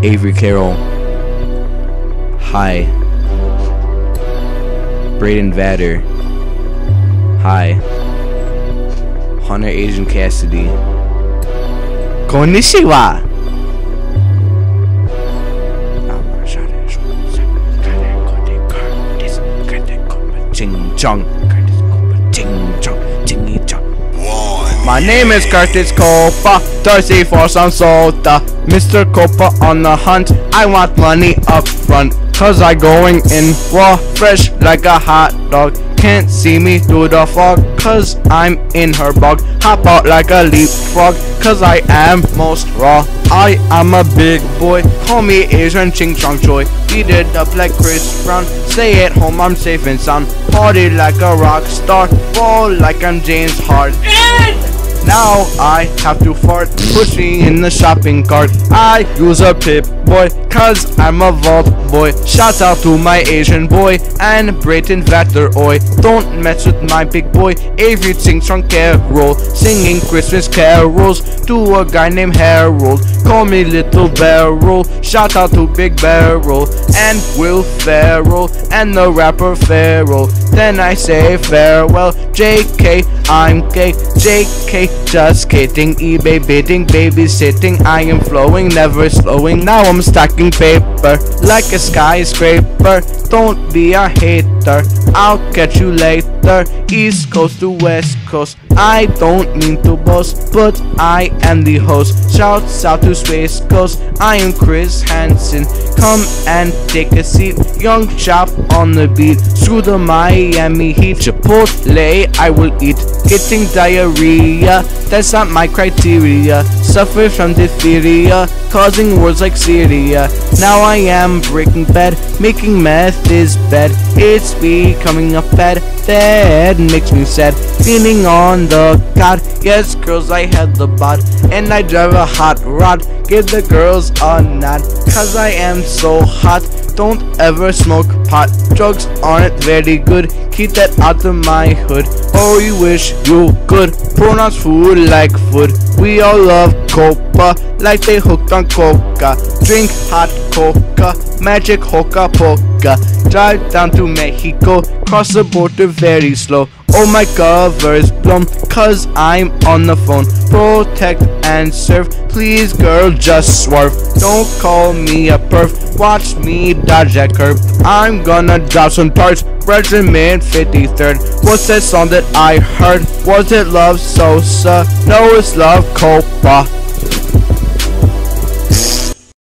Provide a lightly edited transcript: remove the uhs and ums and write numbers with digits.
Avery Carroll. Hi. Braden Vader. Hi. Hunter Asian Cassidy. Konnichiwa. My name is Curtis Copa, thirsty for some soda. Mr. Copa on the hunt, I want money up front. Cause I going in raw, fresh like a hot dog. Can't see me through the fog, cause I'm in her bog. Hop out like a leapfrog, cause I am most raw. I am a big boy, call me Asian Ching Chong Choi. Eat it up like Chris Brown, stay at home, I'm safe and sound. Party like a rock star, ball like I'm James Harden. Now I have to fart, push me in the shopping cart. I use a Pip Boy, cause I'm a vault boy. Shout out to my Asian boy and Brayton Vatter Oi. Don't mess with my big boy, Avery Ching Chong Carroll, singing Christmas carols to a guy named Harold. Call me Little Barrel, shout out to Big Barrel and Will Ferrell and the rapper Ferrell. Then I say farewell, JK, I'm gay, JK, just kidding, eBay bidding, babysitting, I am flowing, never slowing, now I'm stacking paper, like a skyscraper, don't be a hater, I'll catch you later, East Coast to West Coast, I don't mean to boast, but I am the host, shouts out to Space Coast, I am Chris Hansen, come and take a seat, young chap on the beat, screw the Miami Heat, Chipotle I will eat, getting diarrhea, that's not my criteria, suffer from diphtheria, causing wars like Syria, now I am breaking bad, making meth is bad, it's becoming a fad, that makes me sad, feeling on the god, yes girls I had the bod, and I drive a hot rod, give the girls a nod, cause I am so hot, don't ever smoke pot, drugs aren't very good, keep that out of my hood, oh you wish you could, pronounce food like food, we all love copa, like they hooked on coca, drink hot coca, magic hoka poka, drive down to Mexico, cross the border very slow, oh my cover's blown, cause I'm on the phone, protect and serve, please girl just swerve, don't call me a perf, watch me dodge that curve, I'm gonna drop some tarts, Regiment 53rd, what's that song that I heard, was it Love Sosa, no it's Love Copa.